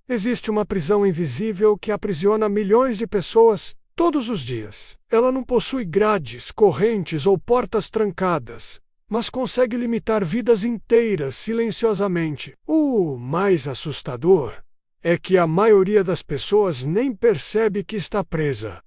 Existe uma prisão invisível que aprisiona milhões de pessoas todos os dias. Ela não possui grades, correntes ou portas trancadas, mas consegue limitar vidas inteiras silenciosamente. O mais assustador é que a maioria das pessoas nem percebe que está presa,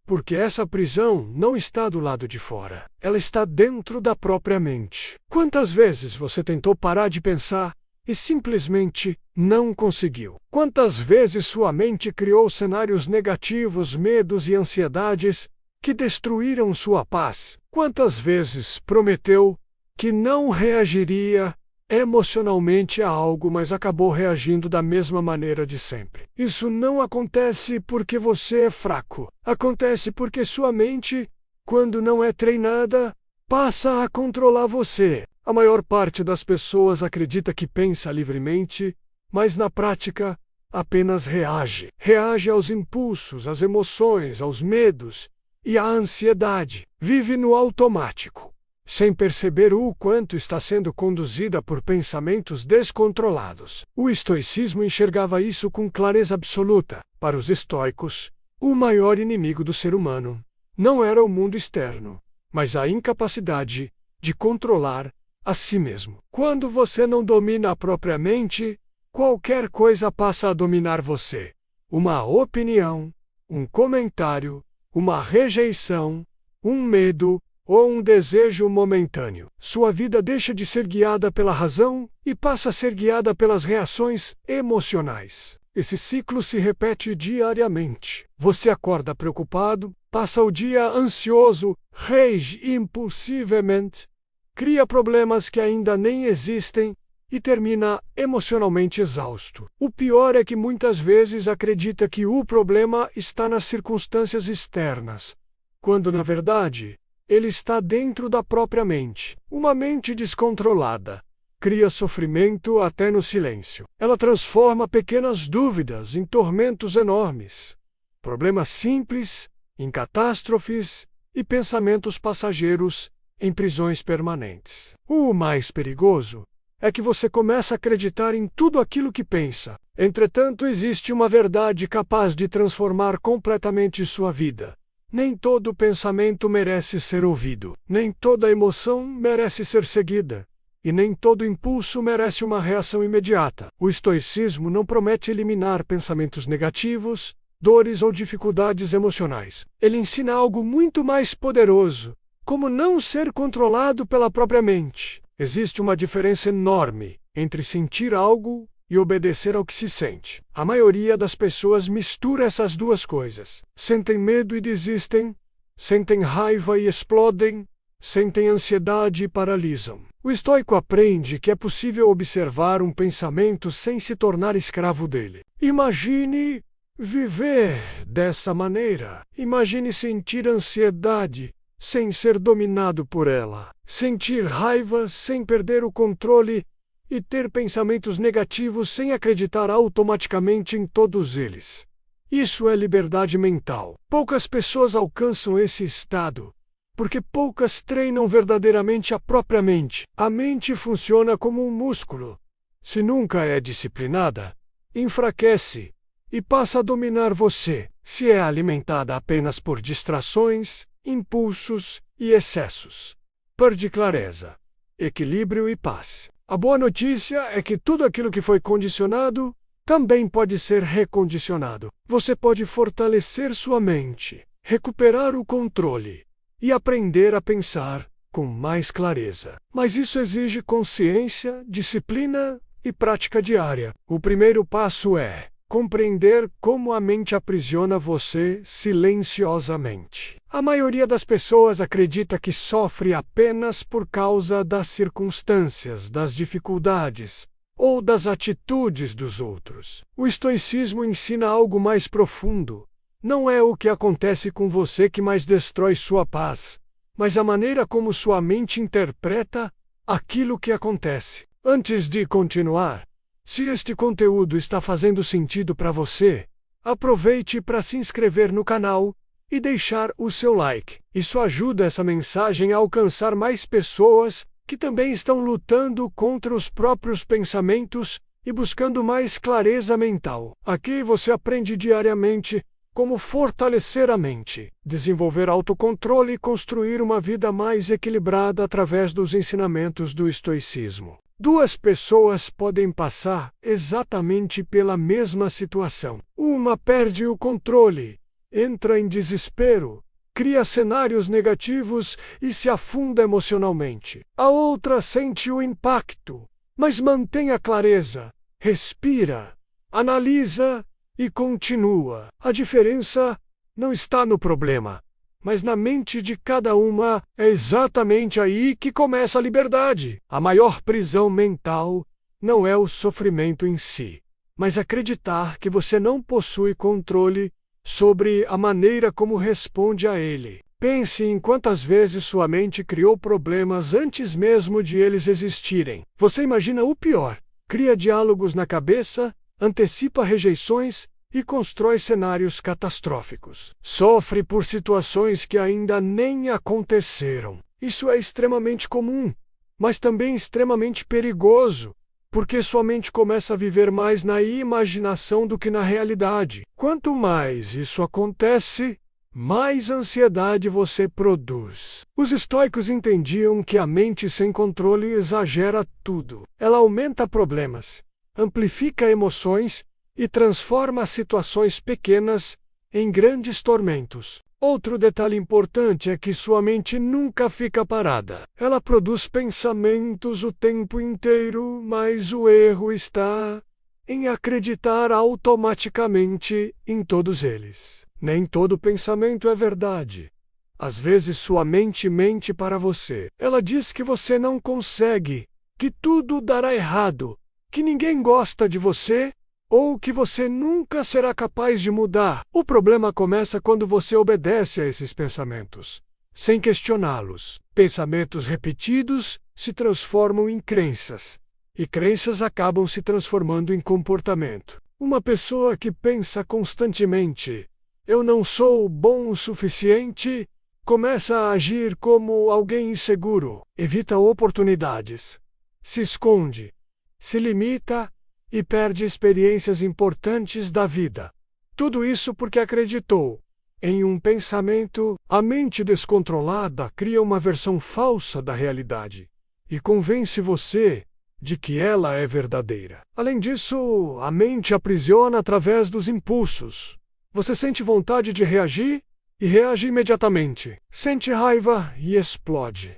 porque essa prisão não está do lado de fora. Ela está dentro da própria mente. Quantas vezes você tentou parar de pensar e simplesmente não conseguiu? Quantas vezes sua mente criou cenários negativos, medos e ansiedades que destruíram sua paz? Quantas vezes prometeu que não reagiria emocionalmente a algo, mas acabou reagindo da mesma maneira de sempre? Isso não acontece porque você é fraco. Acontece porque sua mente, quando não é treinada, passa a controlar você. A maior parte das pessoas acredita que pensa livremente, mas na prática apenas reage. Reage aos impulsos, às emoções, aos medos e à ansiedade. Vive no automático, sem perceber o quanto está sendo conduzida por pensamentos descontrolados. O estoicismo enxergava isso com clareza absoluta. Para os estoicos, o maior inimigo do ser humano não era o mundo externo, mas a incapacidade de controlar a si mesmo. Quando você não domina a própria mente, qualquer coisa passa a dominar você. Uma opinião, um comentário, uma rejeição, um medo ou um desejo momentâneo. Sua vida deixa de ser guiada pela razão e passa a ser guiada pelas reações emocionais. Esse ciclo se repete diariamente. Você acorda preocupado, passa o dia ansioso, reage impulsivamente, cria problemas que ainda nem existem e termina emocionalmente exausto. O pior é que muitas vezes acredita que o problema está nas circunstâncias externas, quando na verdade ele está dentro da própria mente. Uma mente descontrolada cria sofrimento até no silêncio. Ela transforma pequenas dúvidas em tormentos enormes, problemas simples em catástrofes e pensamentos passageiros em prisões permanentes. O mais perigoso é que você começa a acreditar em tudo aquilo que pensa. Entretanto, existe uma verdade capaz de transformar completamente sua vida. Nem todo pensamento merece ser ouvido. Nem toda emoção merece ser seguida. E nem todo impulso merece uma reação imediata. O estoicismo não promete eliminar pensamentos negativos, dores ou dificuldades emocionais. Ele ensina algo muito mais poderoso: como não ser controlado pela própria mente. Existe uma diferença enorme entre sentir algo e obedecer ao que se sente. A maioria das pessoas mistura essas duas coisas. Sentem medo e desistem, sentem raiva e explodem, sentem ansiedade e paralisam. O estoico aprende que é possível observar um pensamento sem se tornar escravo dele. Imagine viver dessa maneira. Imagine sentir ansiedade sem ser dominado por ela. Sentir raiva sem perder o controle e ter pensamentos negativos sem acreditar automaticamente em todos eles. Isso é liberdade mental. Poucas pessoas alcançam esse estado, porque poucas treinam verdadeiramente a própria mente. A mente funciona como um músculo. Se nunca é disciplinada, enfraquece e passa a dominar você. Se é alimentada apenas por distrações, impulsos e excessos, perde clareza, equilíbrio e paz. A boa notícia é que tudo aquilo que foi condicionado também pode ser recondicionado. Você pode fortalecer sua mente, recuperar o controle e aprender a pensar com mais clareza. Mas isso exige consciência, disciplina e prática diária. O primeiro passo é compreender como a mente aprisiona você silenciosamente. A maioria das pessoas acredita que sofre apenas por causa das circunstâncias, das dificuldades ou das atitudes dos outros. O estoicismo ensina algo mais profundo. Não é o que acontece com você que mais destrói sua paz, mas a maneira como sua mente interpreta aquilo que acontece. Antes de continuar, se este conteúdo está fazendo sentido para você, aproveite para se inscrever no canal e deixar o seu like. Isso ajuda essa mensagem a alcançar mais pessoas que também estão lutando contra os próprios pensamentos e buscando mais clareza mental. Aqui você aprende diariamente como fortalecer a mente, desenvolver autocontrole e construir uma vida mais equilibrada através dos ensinamentos do estoicismo. Duas pessoas podem passar exatamente pela mesma situação. Uma perde o controle, entra em desespero, cria cenários negativos e se afunda emocionalmente. A outra sente o impacto, mas mantém a clareza, respira, analisa e continua. A diferença não está no problema, mas na mente de cada uma. É exatamente aí que começa a liberdade. A maior prisão mental não é o sofrimento em si, mas acreditar que você não possui controle sobre a maneira como responde a ele. Pense em quantas vezes sua mente criou problemas antes mesmo de eles existirem. Você imagina o pior, cria diálogos na cabeça, antecipa rejeições e constrói cenários catastróficos. Sofre por situações que ainda nem aconteceram. Isso é extremamente comum, mas também extremamente perigoso, porque sua mente começa a viver mais na imaginação do que na realidade. Quanto mais isso acontece, mais ansiedade você produz. Os estoicos entendiam que a mente sem controle exagera tudo. Ela aumenta problemas, amplifica emoções e transforma situações pequenas em grandes tormentos. Outro detalhe importante é que sua mente nunca fica parada. Ela produz pensamentos o tempo inteiro, mas o erro está em acreditar automaticamente em todos eles. Nem todo pensamento é verdade. Às vezes sua mente mente para você. Ela diz que você não consegue, que tudo dará errado, que ninguém gosta de você, ou que você nunca será capaz de mudar. O problema começa quando você obedece a esses pensamentos, sem questioná-los. Pensamentos repetidos se transformam em crenças, e crenças acabam se transformando em comportamento. Uma pessoa que pensa constantemente, "Eu não sou bom o suficiente", começa a agir como alguém inseguro, evita oportunidades, se esconde, se limita e perde experiências importantes da vida. Tudo isso porque acreditou em um pensamento. A mente descontrolada cria uma versão falsa da realidade e convence você de que ela é verdadeira. Além disso, a mente aprisiona através dos impulsos. Você sente vontade de reagir e reage imediatamente. Sente raiva e explode.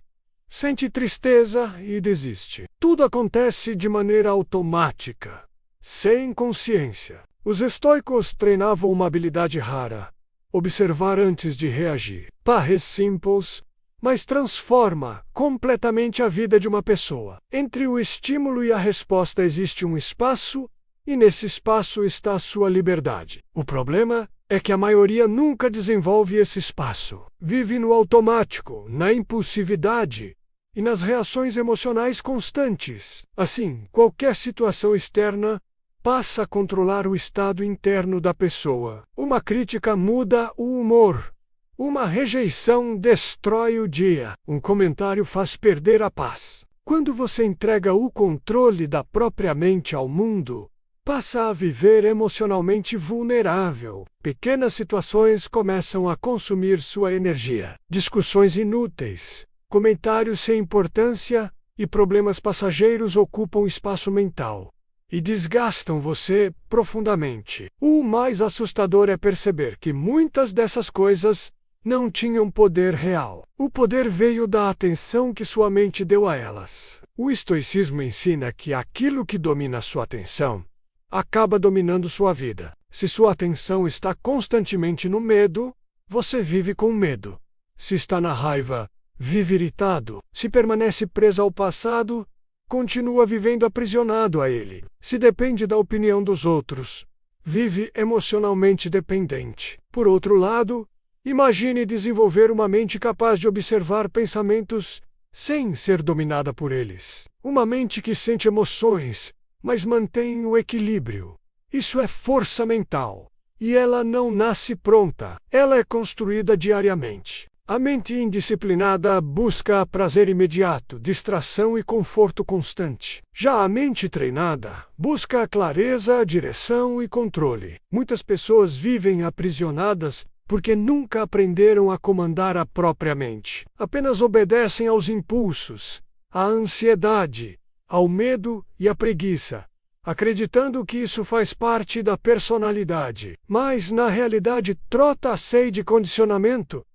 Sente tristeza e desiste. Tudo acontece de maneira automática, sem consciência. Os estoicos treinavam uma habilidade rara: observar antes de reagir. Parece simples, mas transforma completamente a vida de uma pessoa. Entre o estímulo e a resposta existe um espaço, e nesse espaço está a sua liberdade. O problema é que a maioria nunca desenvolve esse espaço. Vive no automático, na impulsividade e nas reações emocionais constantes. Assim, qualquer situação externa passa a controlar o estado interno da pessoa. Uma crítica muda o humor. Uma rejeição destrói o dia. Um comentário faz perder a paz. Quando você entrega o controle da própria mente ao mundo, passa a viver emocionalmente vulnerável. Pequenas situações começam a consumir sua energia. Discussões inúteis, comentários sem importância e problemas passageiros ocupam espaço mental e desgastam você profundamente. O mais assustador é perceber que muitas dessas coisas não tinham poder real. O poder veio da atenção que sua mente deu a elas. O estoicismo ensina que aquilo que domina sua atenção acaba dominando sua vida. Se sua atenção está constantemente no medo, você vive com medo. Se está na raiva, vive irritado. Se permanece preso ao passado, continua vivendo aprisionado a ele. Se depende da opinião dos outros, vive emocionalmente dependente. Por outro lado, imagine desenvolver uma mente capaz de observar pensamentos sem ser dominada por eles. Uma mente que sente emoções, mas mantém o equilíbrio. Isso é força mental. E ela não nasce pronta. Ela é construída diariamente. A mente indisciplinada busca prazer imediato, distração e conforto constante. Já a mente treinada busca clareza, direção e controle. Muitas pessoas vivem aprisionadas porque nunca aprenderam a comandar a própria mente. Apenas obedecem aos impulsos, à ansiedade, ao medo e à preguiça, acreditando que isso faz parte da personalidade. Mas, na realidade, trata-se de condicionamento.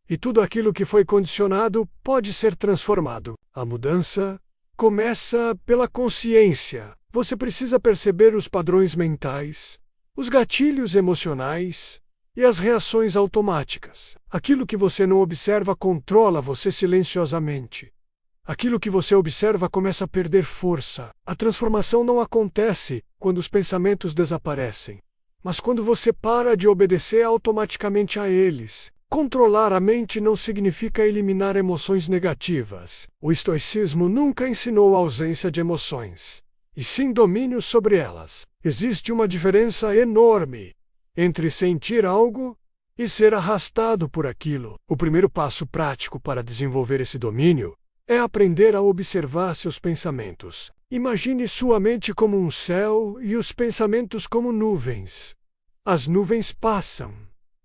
E tudo aquilo que foi condicionado pode ser transformado. A mudança começa pela consciência. Você precisa perceber os padrões mentais, os gatilhos emocionais e as reações automáticas. Aquilo que você não observa controla você silenciosamente. Aquilo que você observa começa a perder força. A transformação não acontece quando os pensamentos desaparecem, mas quando você para de obedecer automaticamente a eles. Controlar a mente não significa eliminar emoções negativas. O estoicismo nunca ensinou a ausência de emoções, e sim domínio sobre elas. Existe uma diferença enorme entre sentir algo e ser arrastado por aquilo. O primeiro passo prático para desenvolver esse domínio é aprender a observar seus pensamentos. Imagine sua mente como um céu e os pensamentos como nuvens. As nuvens passam,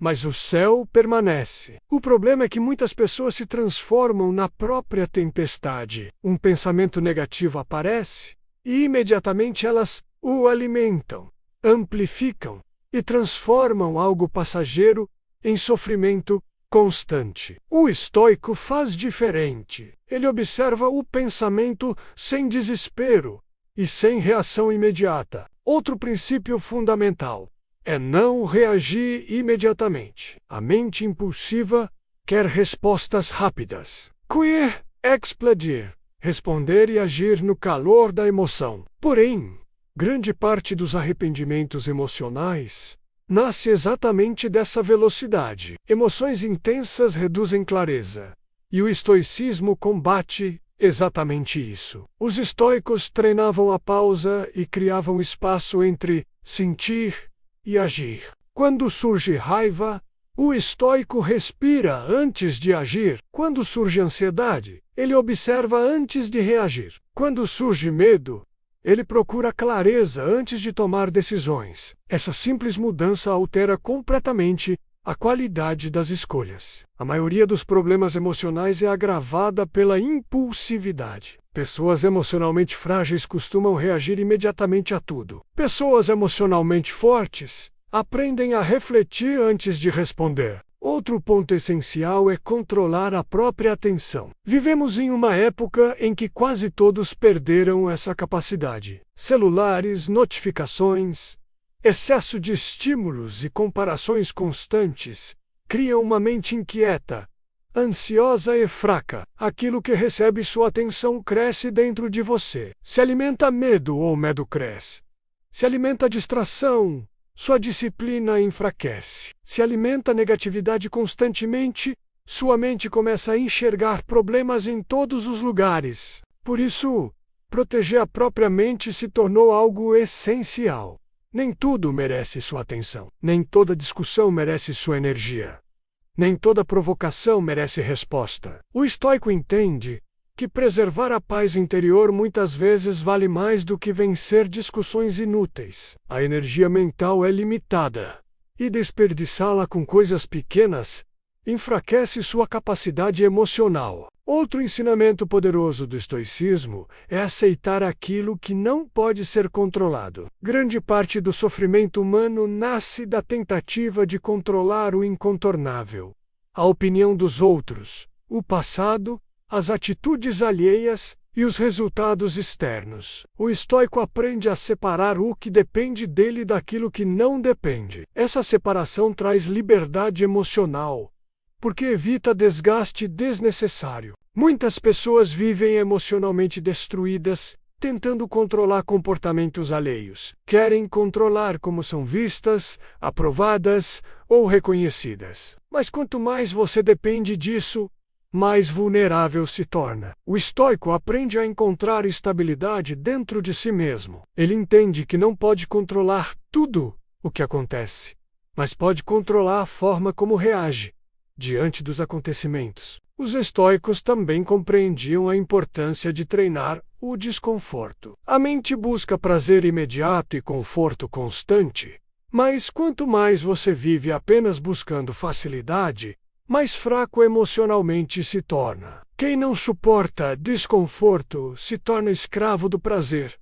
mas o céu permanece. O problema é que muitas pessoas se transformam na própria tempestade. Um pensamento negativo aparece e imediatamente elas o alimentam, amplificam e transformam algo passageiro em sofrimento constante. O estoico faz diferente. Ele observa o pensamento sem desespero e sem reação imediata. Outro princípio fundamental é não reagir imediatamente. A mente impulsiva quer respostas rápidas. Queer, explodir, responder e agir no calor da emoção. Porém, grande parte dos arrependimentos emocionais nasce exatamente dessa velocidade. Emoções intensas reduzem clareza, e o estoicismo combate exatamente isso. Os estoicos treinavam a pausa e criavam espaço entre sentir e agir. Quando surge raiva, o estoico respira antes de agir. Quando surge ansiedade, ele observa antes de reagir. Quando surge medo, ele procura clareza antes de tomar decisões. Essa simples mudança altera completamente a qualidade das escolhas. A maioria dos problemas emocionais é agravada pela impulsividade. Pessoas emocionalmente frágeis costumam reagir imediatamente a tudo. Pessoas emocionalmente fortes aprendem a refletir antes de responder. Outro ponto essencial é controlar a própria atenção. Vivemos em uma época em que quase todos perderam essa capacidade. Celulares, notificações, excesso de estímulos e comparações constantes criam uma mente inquieta, ansiosa e fraca. Aquilo que recebe sua atenção cresce dentro de você. Se alimenta medo ou medo cresce. Se alimenta distração, sua disciplina enfraquece. Se alimenta negatividade constantemente, sua mente começa a enxergar problemas em todos os lugares. Por isso, proteger a própria mente se tornou algo essencial. Nem tudo merece sua atenção. Nem toda discussão merece sua energia. Nem toda provocação merece resposta. O estoico entende que preservar a paz interior muitas vezes vale mais do que vencer discussões inúteis. A energia mental é limitada, e desperdiçá-la com coisas pequenas enfraquece sua capacidade emocional. Outro ensinamento poderoso do estoicismo é aceitar aquilo que não pode ser controlado. Grande parte do sofrimento humano nasce da tentativa de controlar o incontornável. A opinião dos outros, o passado, as atitudes alheias e os resultados externos. O estoico aprende a separar o que depende dele daquilo que não depende. Essa separação traz liberdade emocional, porque evita desgaste desnecessário. Muitas pessoas vivem emocionalmente destruídas, tentando controlar comportamentos alheios. Querem controlar como são vistas, aprovadas ou reconhecidas. Mas quanto mais você depende disso, mais vulnerável se torna. O estoico aprende a encontrar estabilidade dentro de si mesmo. Ele entende que não pode controlar tudo o que acontece, mas pode controlar a forma como reage, diante dos acontecimentos. Os estoicos também compreendiam a importância de treinar o desconforto. A mente busca prazer imediato e conforto constante, mas quanto mais você vive apenas buscando facilidade, mais fraco emocionalmente se torna. Quem não suporta desconforto se torna escravo do prazer,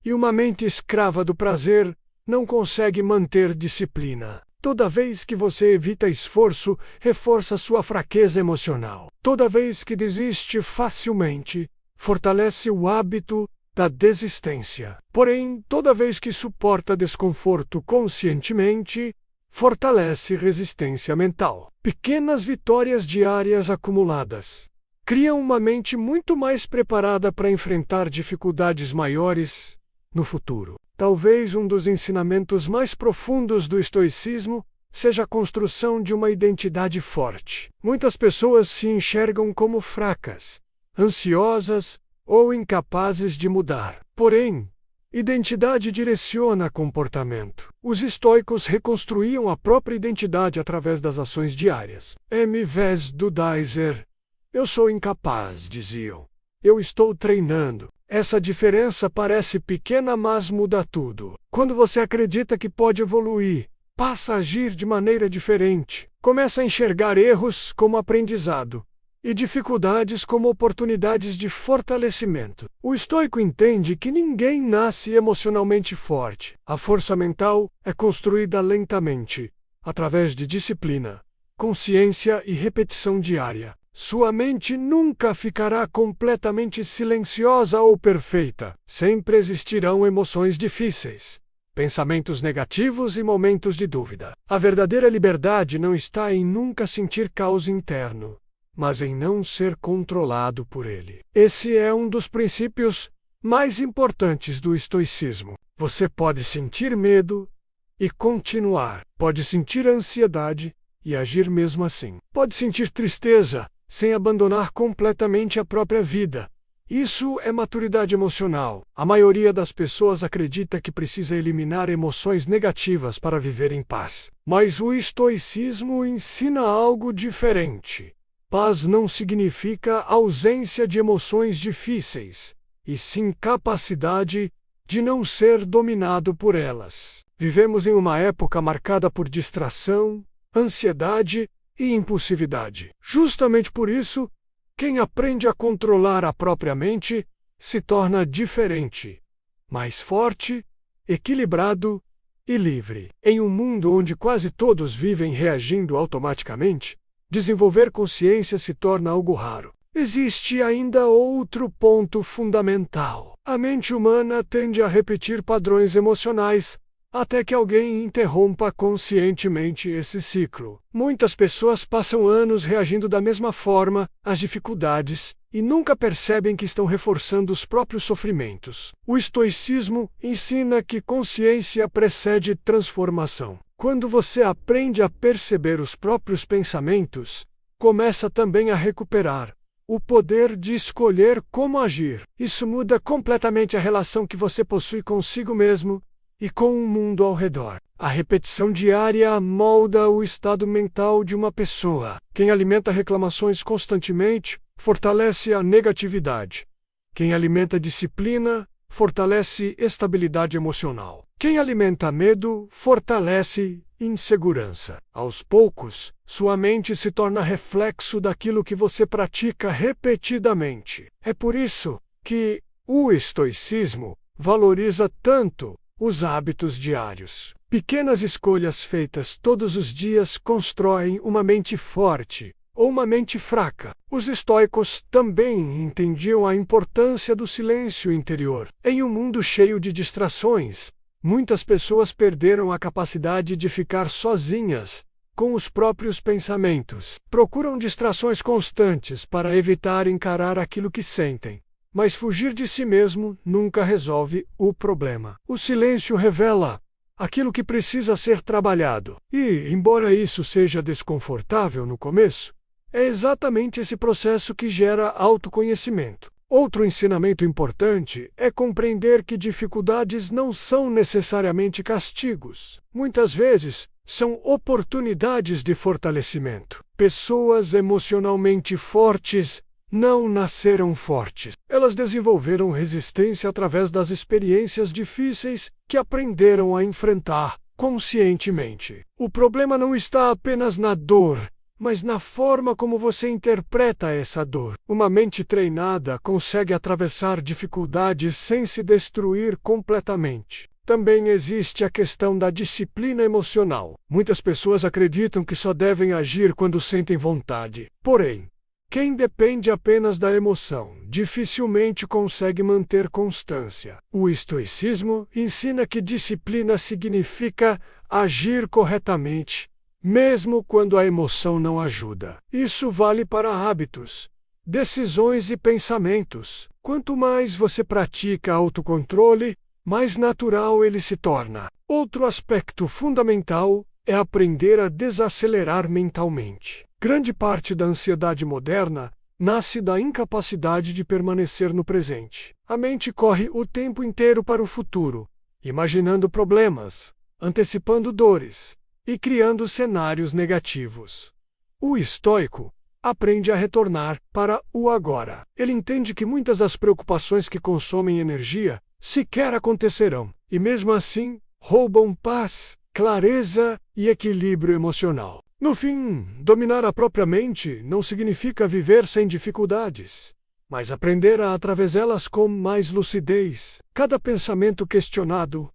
e uma mente escrava do prazer não consegue manter disciplina. Toda vez que você evita esforço, reforça sua fraqueza emocional. Toda vez que desiste facilmente, fortalece o hábito da desistência. Porém, toda vez que suporta desconforto conscientemente, fortalece resistência mental. Pequenas vitórias diárias acumuladas criam uma mente muito mais preparada para enfrentar dificuldades maiores no futuro. Talvez um dos ensinamentos mais profundos do estoicismo seja a construção de uma identidade forte. Muitas pessoas se enxergam como fracas, ansiosas ou incapazes de mudar. Porém, identidade direciona comportamento. Os estoicos reconstruíam a própria identidade através das ações diárias. Em vez do dizer, eu sou incapaz, diziam, eu estou treinando. Essa diferença parece pequena, mas muda tudo. Quando você acredita que pode evoluir, passa a agir de maneira diferente. Começa a enxergar erros como aprendizado e dificuldades como oportunidades de fortalecimento. O estoico entende que ninguém nasce emocionalmente forte. A força mental é construída lentamente, através de disciplina, consciência e repetição diária. Sua mente nunca ficará completamente silenciosa ou perfeita. Sempre existirão emoções difíceis, pensamentos negativos e momentos de dúvida. A verdadeira liberdade não está em nunca sentir caos interno, mas em não ser controlado por ele. Esse é um dos princípios mais importantes do estoicismo. Você pode sentir medo e continuar. Pode sentir ansiedade e agir mesmo assim. Pode sentir tristeza sem abandonar completamente a própria vida. Isso é maturidade emocional. A maioria das pessoas acredita que precisa eliminar emoções negativas para viver em paz. Mas o estoicismo ensina algo diferente. Paz não significa ausência de emoções difíceis, e sim capacidade de não ser dominado por elas. Vivemos em uma época marcada por distração, ansiedade e impulsividade. Justamente por isso, quem aprende a controlar a própria mente se torna diferente, mais forte, equilibrado e livre. Em um mundo onde quase todos vivem reagindo automaticamente, desenvolver consciência se torna algo raro. Existe ainda outro ponto fundamental. A mente humana tende a repetir padrões emocionais até que alguém interrompa conscientemente esse ciclo. Muitas pessoas passam anos reagindo da mesma forma às dificuldades e nunca percebem que estão reforçando os próprios sofrimentos. O estoicismo ensina que consciência precede transformação. Quando você aprende a perceber os próprios pensamentos, começa também a recuperar o poder de escolher como agir. Isso muda completamente a relação que você possui consigo mesmo e com o mundo ao redor. A repetição diária molda o estado mental de uma pessoa. Quem alimenta reclamações constantemente fortalece a negatividade. Quem alimenta disciplina fortalece estabilidade emocional. Quem alimenta medo fortalece insegurança. Aos poucos, sua mente se torna reflexo daquilo que você pratica repetidamente. É por isso que o estoicismo valoriza tanto os hábitos diários. Pequenas escolhas feitas todos os dias constroem uma mente forte ou uma mente fraca. Os estoicos também entendiam a importância do silêncio interior. Em um mundo cheio de distrações, muitas pessoas perderam a capacidade de ficar sozinhas com os próprios pensamentos. Procuram distrações constantes para evitar encarar aquilo que sentem. Mas fugir de si mesmo nunca resolve o problema. O silêncio revela aquilo que precisa ser trabalhado. E, embora isso seja desconfortável no começo, é exatamente esse processo que gera autoconhecimento. Outro ensinamento importante é compreender que dificuldades não são necessariamente castigos. Muitas vezes, são oportunidades de fortalecimento. Pessoas emocionalmente fortes não nasceram fortes. Elas desenvolveram resistência através das experiências difíceis que aprenderam a enfrentar conscientemente. O problema não está apenas na dor, mas na forma como você interpreta essa dor. Uma mente treinada consegue atravessar dificuldades sem se destruir completamente. Também existe a questão da disciplina emocional. Muitas pessoas acreditam que só devem agir quando sentem vontade. Porém, quem depende apenas da emoção dificilmente consegue manter constância. O estoicismo ensina que disciplina significa agir corretamente, mesmo quando a emoção não ajuda. Isso vale para hábitos, decisões e pensamentos. Quanto mais você pratica autocontrole, mais natural ele se torna. Outro aspecto fundamental é aprender a desacelerar mentalmente. Grande parte da ansiedade moderna nasce da incapacidade de permanecer no presente. A mente corre o tempo inteiro para o futuro, imaginando problemas, antecipando dores e criando cenários negativos. O estoico aprende a retornar para o agora. Ele entende que muitas das preocupações que consomem energia sequer acontecerão, e mesmo assim roubam paz, clareza e equilíbrio emocional. No fim, dominar a própria mente não significa viver sem dificuldades, mas aprender a atravessá-las com mais lucidez. Cada pensamento questionado,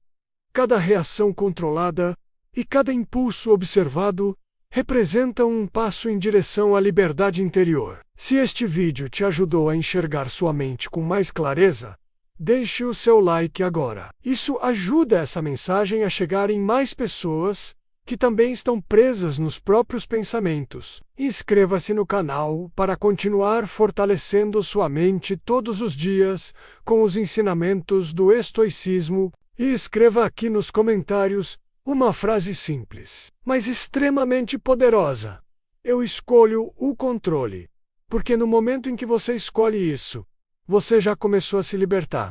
cada reação controlada e cada impulso observado representam um passo em direção à liberdade interior. Se este vídeo te ajudou a enxergar sua mente com mais clareza, deixe o seu like agora. Isso ajuda essa mensagem a chegar em mais pessoas que também estão presas nos próprios pensamentos. Inscreva-se no canal para continuar fortalecendo sua mente todos os dias com os ensinamentos do estoicismo e escreva aqui nos comentários uma frase simples, mas extremamente poderosa. Eu escolho o controle, porque no momento em que você escolhe isso, você já começou a se libertar.